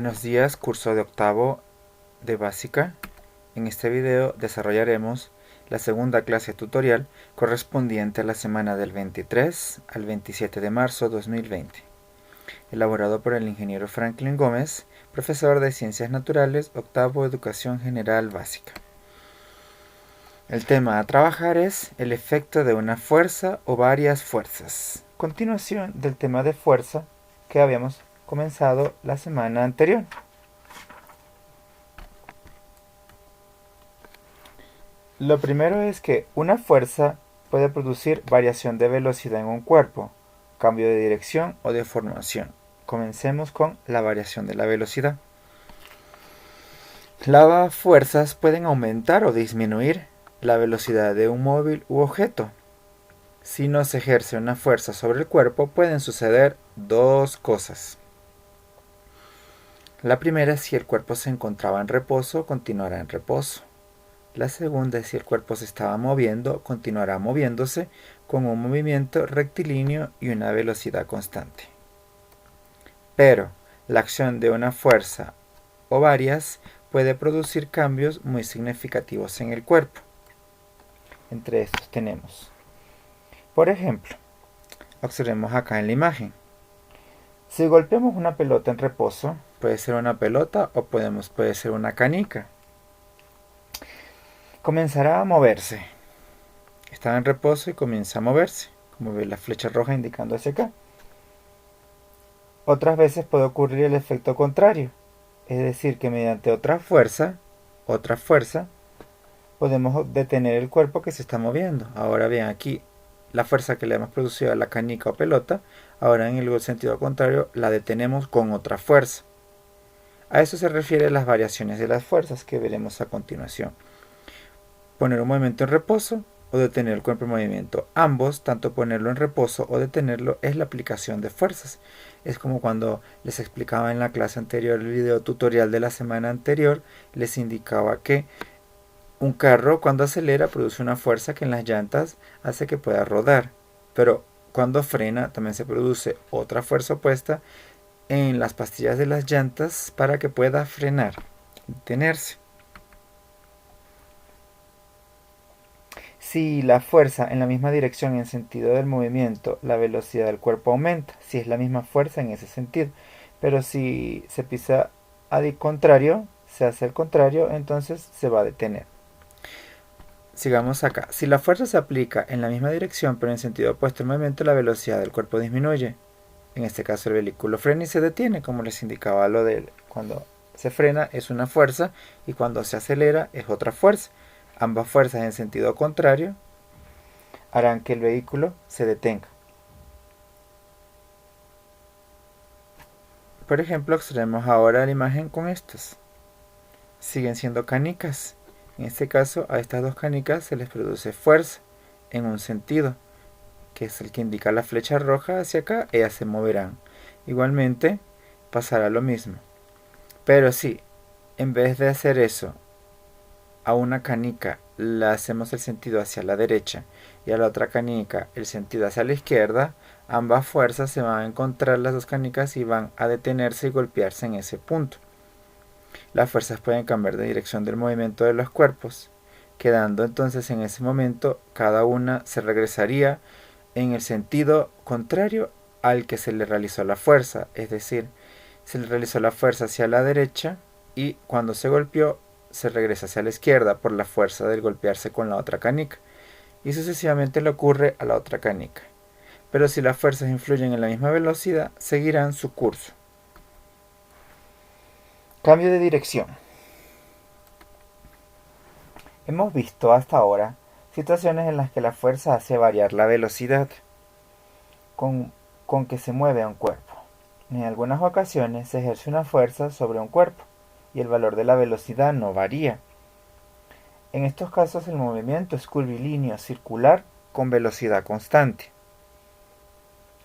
Buenos días, curso de octavo de básica. En este video desarrollaremos la segunda clase tutorial correspondiente a la semana del 23 al 27 de marzo 2020, elaborado por el ingeniero Franklin Gómez, profesor de Ciencias Naturales, octavo Educación General Básica. El tema a trabajar es el efecto de una fuerza o varias fuerzas. Continuación del tema de fuerza que habíamos comenzado la semana anterior. Lo primero es que una fuerza puede producir variación de velocidad en un cuerpo, cambio de dirección o deformación. Comencemos con la variación de la velocidad. Las fuerzas pueden aumentar o disminuir la velocidad de un móvil u objeto. Si no se ejerce una fuerza sobre el cuerpo, pueden suceder dos cosas. La primera es si el cuerpo se encontraba en reposo, continuará en reposo. La segunda es si el cuerpo se estaba moviendo, continuará moviéndose con un movimiento rectilíneo y una velocidad constante. Pero la acción de una fuerza o varias puede producir cambios muy significativos en el cuerpo. Entre estos tenemos, por ejemplo, observemos acá en la imagen. Si golpeamos una pelota en reposo, puede ser una pelota o puede ser una canica. Comenzará a moverse. Estaba en reposo y comienza a moverse, como ve la flecha roja indicando hacia acá. Otras veces puede ocurrir el efecto contrario, es decir, que mediante otra fuerza, podemos detener el cuerpo que se está moviendo. Ahora bien, aquí la fuerza que le hemos producido a la canica o pelota, ahora en el sentido contrario la detenemos con otra fuerza. A eso se refieren las variaciones de las fuerzas que veremos a continuación. Poner un movimiento en reposo o detener el cuerpo en movimiento. Ambos, tanto ponerlo en reposo o detenerlo, es la aplicación de fuerzas. Es como cuando les explicaba en la clase anterior, el video tutorial de la semana anterior, les indicaba que un carro cuando acelera produce una fuerza que en las llantas hace que pueda rodar, pero cuando frena también se produce otra fuerza opuesta en las pastillas de las llantas para que pueda frenar, detenerse. Si la fuerza en la misma dirección en sentido del movimiento, la velocidad del cuerpo aumenta, si es la misma fuerza en ese sentido. Pero si se pisa al contrario, se hace al contrario, entonces se va a detener. Sigamos acá. Si la fuerza se aplica en la misma dirección pero en sentido opuesto al movimiento, la velocidad del cuerpo disminuye. En este caso el vehículo frena y se detiene, como les indicaba lo de cuando se frena es una fuerza y cuando se acelera es otra fuerza. Ambas fuerzas en sentido contrario harán que el vehículo se detenga. Por ejemplo, observemos ahora la imagen con estas. Siguen siendo canicas. En este caso, a estas dos canicas se les produce fuerza en un sentido, que es el que indica la flecha roja hacia acá, ellas se moverán. Igualmente, pasará lo mismo. Pero si, en vez de hacer eso, a una canica la hacemos el sentido hacia la derecha y a la otra canica el sentido hacia la izquierda, ambas fuerzas se van a encontrar las dos canicas y van a detenerse y golpearse en ese punto. Las fuerzas pueden cambiar de dirección del movimiento de los cuerpos, quedando entonces en ese momento cada una se regresaría en el sentido contrario al que se le realizó la fuerza, es decir, se le realizó la fuerza hacia la derecha y cuando se golpeó se regresa hacia la izquierda por la fuerza del golpearse con la otra canica, y sucesivamente le ocurre a la otra canica. Pero si las fuerzas influyen en la misma velocidad, seguirán su curso. Cambio de dirección. Hemos visto hasta ahora situaciones en las que la fuerza hace variar la velocidad con que se mueve un cuerpo. En algunas ocasiones se ejerce una fuerza sobre un cuerpo y el valor de la velocidad no varía. En estos casos el movimiento es curvilíneo circular con velocidad constante.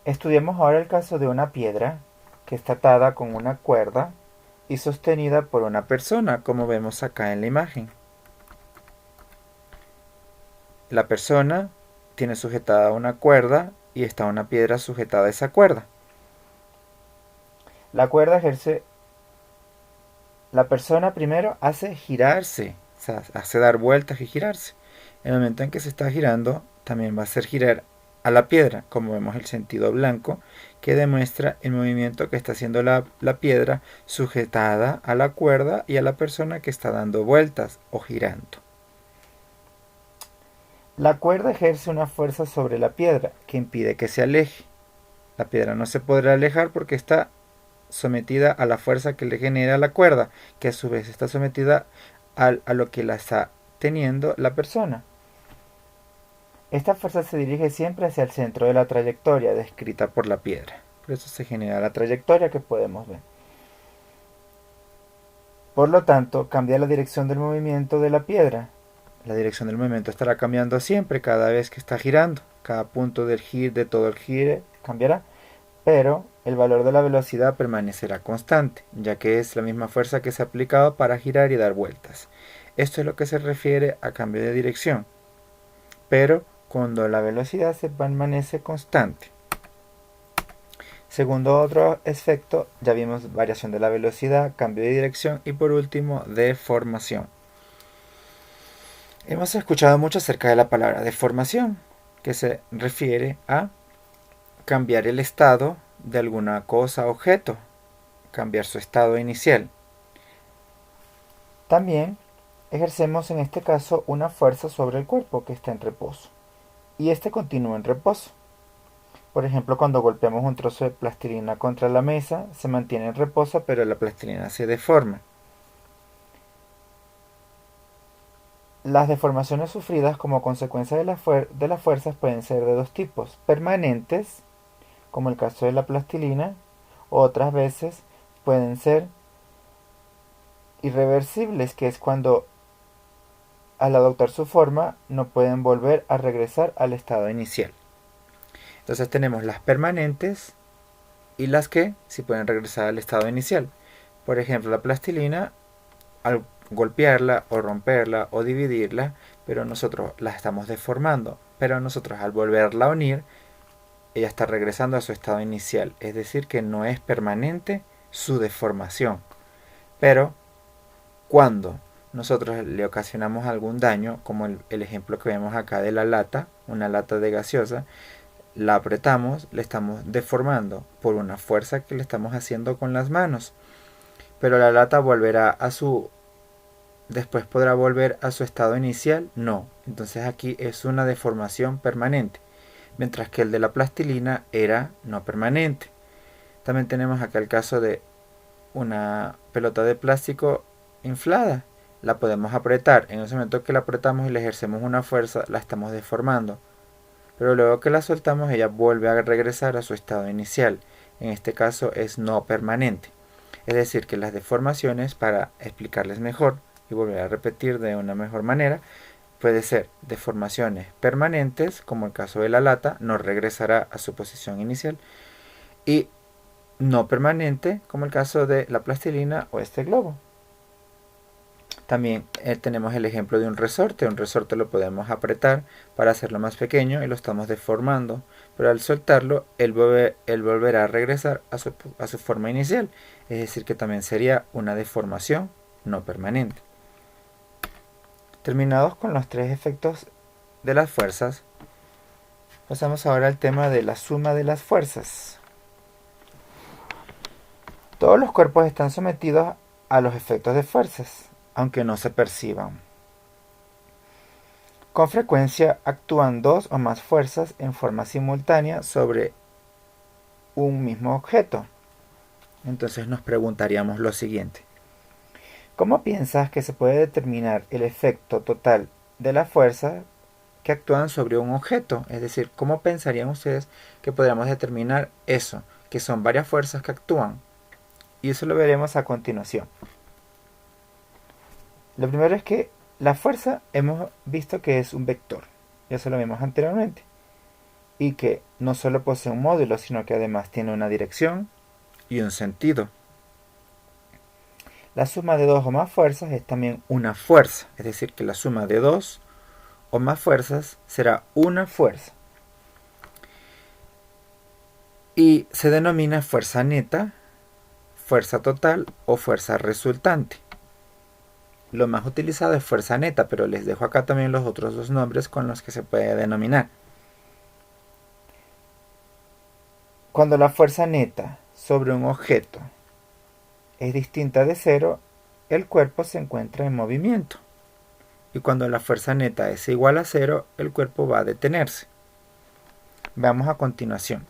Estudiemos ahora el caso de una piedra que está atada con una cuerda y sostenida por una persona, como vemos acá en la imagen. La persona tiene sujetada una cuerda y está una piedra sujetada a esa cuerda. La cuerda ejerce la persona primero hace girarse, o sea, hace dar vueltas y girarse. En el momento en que se está girando, también va a hacer girar a la piedra, como vemos el sentido blanco, que demuestra el movimiento que está haciendo la piedra sujetada a la cuerda y a la persona que está dando vueltas o girando. La cuerda ejerce una fuerza sobre la piedra que impide que se aleje. La piedra no se podrá alejar porque está sometida a la fuerza que le genera la cuerda, que a su vez está sometida a lo que la está teniendo la persona. Esta fuerza se dirige siempre hacia el centro de la trayectoria descrita por la piedra. Por eso se genera la trayectoria que podemos ver. Por lo tanto, cambia la dirección del movimiento de la piedra. La dirección del movimiento estará cambiando siempre cada vez que está girando. Cada punto del giro, de todo el giro, cambiará. Pero el valor de la velocidad permanecerá constante, ya que es la misma fuerza que se ha aplicado para girar y dar vueltas. Esto es lo que se refiere a cambio de dirección. Pero cuando la velocidad se permanece constante. Segundo otro efecto, ya vimos variación de la velocidad, cambio de dirección y por último deformación. Hemos escuchado mucho acerca de la palabra deformación, que se refiere a cambiar el estado de alguna cosa o objeto, cambiar su estado inicial. También ejercemos en este caso una fuerza sobre el cuerpo que está en reposo y este continúa en reposo. Por ejemplo, cuando golpeamos un trozo de plastilina contra la mesa, se mantiene en reposo, pero la plastilina se deforma. Las deformaciones sufridas como consecuencia de las fuerzas pueden ser de dos tipos: permanentes, como el caso de la plastilina, o otras veces pueden ser irreversibles, que es cuando al adoptar su forma no pueden volver a regresar al estado inicial. Entonces tenemos las permanentes y las que sí pueden regresar al estado inicial. Por ejemplo, la plastilina, al golpearla o romperla o dividirla, pero nosotros la estamos deformando, pero nosotros al volverla a unir, ella está regresando a su estado inicial, es decir, que no es permanente su deformación. Pero cuando nosotros le ocasionamos algún daño, como el ejemplo que vemos acá de la lata, una lata de gaseosa, la apretamos, le estamos deformando por una fuerza que le estamos haciendo con las manos. Pero la lata volverá a su... después podrá volver a su estado inicial, no. Entonces aquí es una deformación permanente, mientras que el de la plastilina era no permanente. También tenemos acá el caso de una pelota de plástico inflada. La podemos apretar, en ese momento que la apretamos y le ejercemos una fuerza, la estamos deformando. Pero luego que la soltamos, ella vuelve a regresar a su estado inicial. En este caso es no permanente. Es decir, que las deformaciones, para explicarles mejor y volver a repetir de una mejor manera, puede ser deformaciones permanentes, como el caso de la lata, no regresará a su posición inicial, y no permanente, como el caso de la plastilina o este globo. También tenemos el ejemplo de un resorte. Un resorte lo podemos apretar para hacerlo más pequeño y lo estamos deformando, pero al soltarlo él volverá a regresar a su forma inicial, es decir, que también sería una deformación no permanente. Terminados con los tres efectos de las fuerzas, pasamos ahora al tema de la suma de las fuerzas. Todos los cuerpos están sometidos a los efectos de fuerzas, aunque no se perciban. Con frecuencia actúan dos o más fuerzas en forma simultánea sobre un mismo objeto. Entonces nos preguntaríamos lo siguiente: ¿cómo piensas que se puede determinar el efecto total de la fuerza que actúan sobre un objeto? Es decir, ¿cómo pensarían ustedes que podríamos determinar eso, que son varias fuerzas que actúan? Y eso lo veremos a continuación. Lo primero es que la fuerza hemos visto que es un vector, ya se lo vimos anteriormente, y que no solo posee un módulo, sino que además tiene una dirección y un sentido. La suma de dos o más fuerzas es también una fuerza, es decir, que la suma de dos o más fuerzas será una fuerza. Y se denomina fuerza neta, fuerza total o fuerza resultante. lo más utilizado es fuerza neta, pero les dejo acá también los otros dos nombres con los que se puede denominar. Cuando la fuerza neta sobre un objeto es distinta de cero, el cuerpo se encuentra en movimiento. Y cuando la fuerza neta es igual a cero, el cuerpo va a detenerse. Veamos a continuación.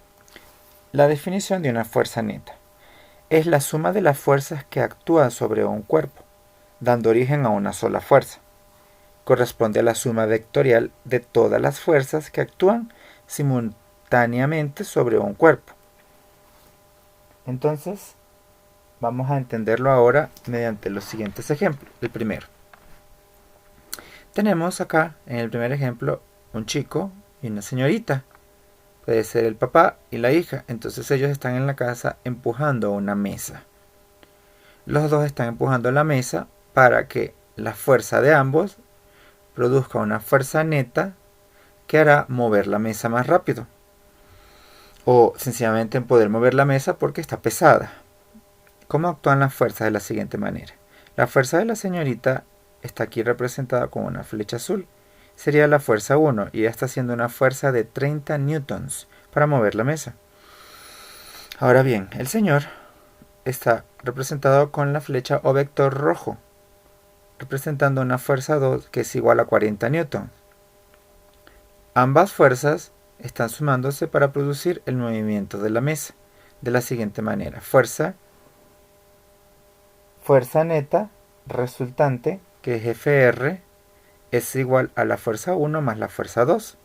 La definición de una fuerza neta es la suma de las fuerzas que actúan sobre un cuerpo, dando origen a una sola fuerza. Corresponde a la suma vectorial de todas las fuerzas que actúan simultáneamente sobre un cuerpo. Entonces, vamos a entenderlo ahora mediante los siguientes ejemplos. El primero. Tenemos acá, en el primer ejemplo, un chico y una señorita. Puede ser el papá y la hija. Entonces ellos están en la casa empujando una mesa. Los dos están empujando la mesa para que la fuerza de ambos produzca una fuerza neta que hará mover la mesa más rápido. O sencillamente en poder mover la mesa porque está pesada. ¿Cómo actúan las fuerzas? De la siguiente manera. La fuerza de la señorita está aquí representada con una flecha azul. Sería la fuerza 1 y ella está haciendo una fuerza de 30 newtons para mover la mesa. Ahora bien, el señor está representado con la flecha o vector rojo, representando una fuerza 2 que es igual a 40 newtons. Ambas fuerzas están sumándose para producir el movimiento de la mesa de la siguiente manera. Fuerza neta resultante, que es FR, es igual a la fuerza 1 más la fuerza 2,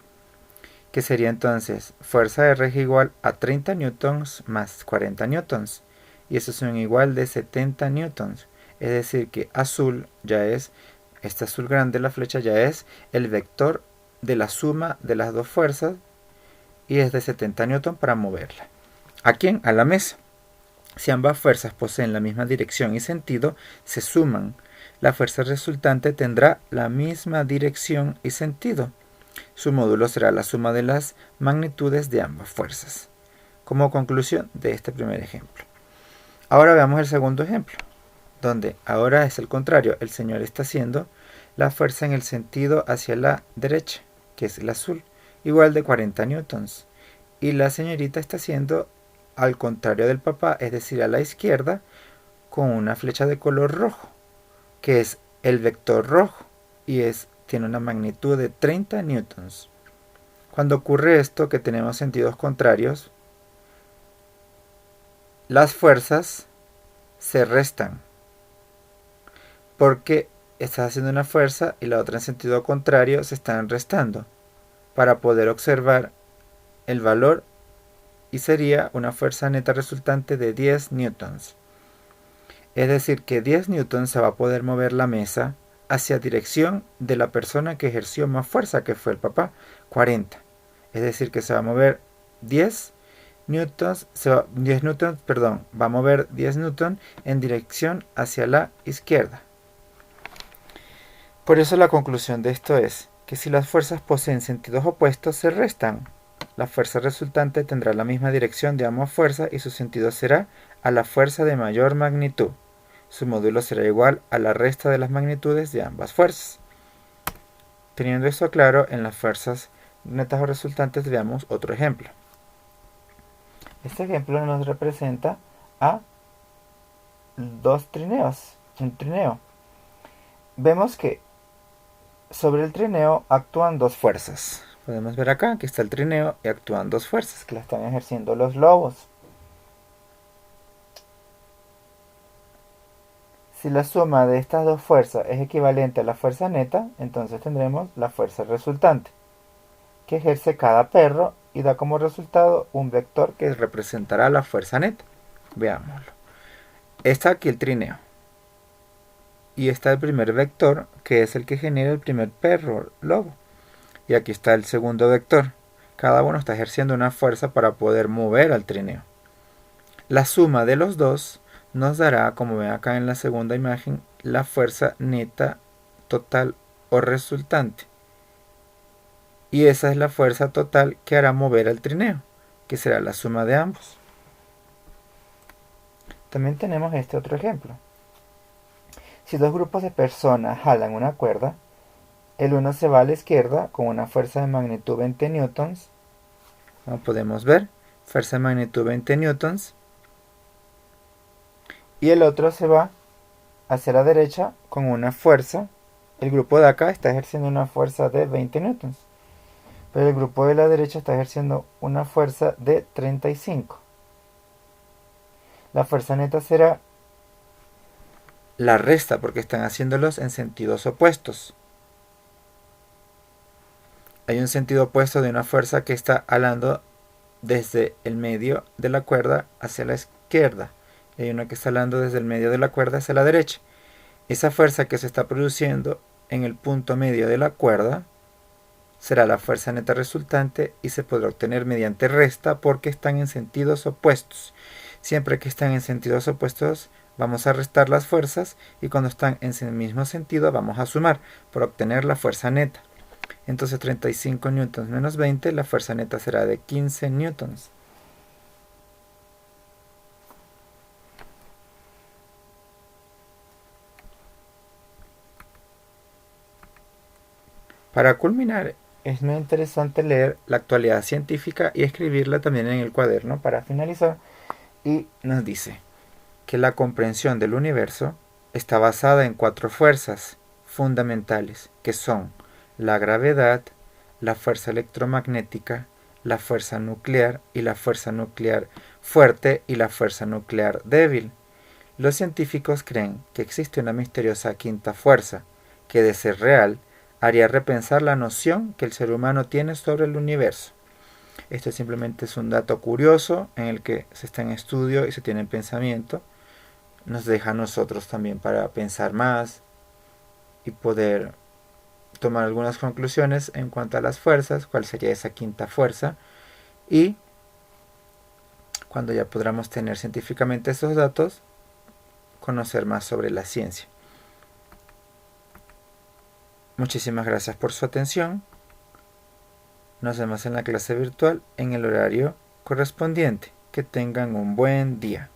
que sería entonces fuerza R es igual a 30 newtons más 40 newtons, y eso es un igual de 70 newtons. Es decir que azul ya es, este azul grande, la flecha ya es el vector de la suma de las dos fuerzas y es de 70 newtons para moverla. ¿A quién? A la mesa. Si ambas fuerzas poseen la misma dirección y sentido, se suman. La fuerza resultante tendrá la misma dirección y sentido. Su módulo será la suma de las magnitudes de ambas fuerzas. Como conclusión de este primer ejemplo. Ahora veamos el segundo ejemplo, donde ahora es el contrario. El señor está haciendo la fuerza en el sentido hacia la derecha, que es el azul, igual de 40 newtons. Y la señorita está haciendo al contrario del papá, es decir, a la izquierda, con una flecha de color rojo, que es el vector rojo, y tiene una magnitud de 30 newtons. Cuando ocurre esto, que tenemos sentidos contrarios, las fuerzas se restan, porque estás haciendo una fuerza y la otra en sentido contrario se están restando, para poder observar el valor, y sería una fuerza neta resultante de 10 newtons. Es decir, que 10 newtons se va a poder mover la mesa hacia dirección de la persona que ejerció más fuerza, que fue el papá, 40. Es decir, que se va a mover 10 newtons, va a mover 10 newtons en dirección hacia la izquierda. Por eso la conclusión de esto es que si las fuerzas poseen sentidos opuestos, se restan. La fuerza resultante tendrá la misma dirección de ambas fuerzas y su sentido será a la fuerza de mayor magnitud. Su módulo será igual a la resta de las magnitudes de ambas fuerzas. Teniendo esto claro, en las fuerzas netas o resultantes veamos otro ejemplo. Este ejemplo nos representa a dos trineos, un trineo. Vemos que sobre el trineo actúan dos fuerzas. Podemos ver acá que está el trineo y actúan dos fuerzas que la están ejerciendo los lobos. Si la suma de estas dos fuerzas es equivalente a la fuerza neta, entonces tendremos la fuerza resultante, que ejerce cada perro y da como resultado un vector que representará la fuerza neta. Veámoslo. Está aquí el trineo. Y está el primer vector, que es el que genera el primer perro lobo. Y aquí está el segundo vector. Cada uno está ejerciendo una fuerza para poder mover al trineo. La suma de los dos nos dará, como ven acá en la segunda imagen, la fuerza neta total o resultante. Y esa es la fuerza total que hará mover al trineo, que será la suma de ambos. También tenemos este otro ejemplo. Si dos grupos de personas jalan una cuerda, el uno se va a la izquierda con una fuerza de magnitud 20 newtons, como podemos ver, fuerza de magnitud 20 newtons, y el otro se va hacia la derecha con una fuerza. El grupo de acá está ejerciendo una fuerza de 20 newtons, pero el grupo de la derecha está ejerciendo una fuerza de 35. La fuerza neta será la resta porque están haciéndolos en sentidos opuestos. Hay un sentido opuesto de una fuerza que está alando desde el medio de la cuerda hacia la izquierda. Y hay una que está alando desde el medio de la cuerda hacia la derecha. Esa fuerza que se está produciendo en el punto medio de la cuerda será la fuerza neta resultante y se podrá obtener mediante resta porque están en sentidos opuestos. Siempre que están en sentidos opuestos vamos a restar las fuerzas y cuando están en el mismo sentido vamos a sumar para obtener la fuerza neta. Entonces 35 newtons menos 20, la fuerza neta será de 15 newtons. Para culminar, es muy interesante leer la actualidad científica y escribirla también en el cuaderno para finalizar. Y nos dice que la comprensión del universo está basada en 4 fuerzas fundamentales, que son la gravedad, la fuerza electromagnética, la fuerza nuclear y la fuerza nuclear fuerte y la fuerza nuclear débil. Los científicos creen que existe una misteriosa quinta fuerza, que de ser real, haría repensar la noción que el ser humano tiene sobre el universo. Esto simplemente es un dato curioso en el que se está en estudio y se tiene en pensamiento. Nos deja a nosotros también para pensar más y poder tomar algunas conclusiones en cuanto a las fuerzas, cuál sería esa quinta fuerza, y cuando ya podamos tener científicamente esos datos, conocer más sobre la ciencia. Muchísimas gracias por su atención. Nos vemos en la clase virtual en el horario correspondiente. Que tengan un buen día.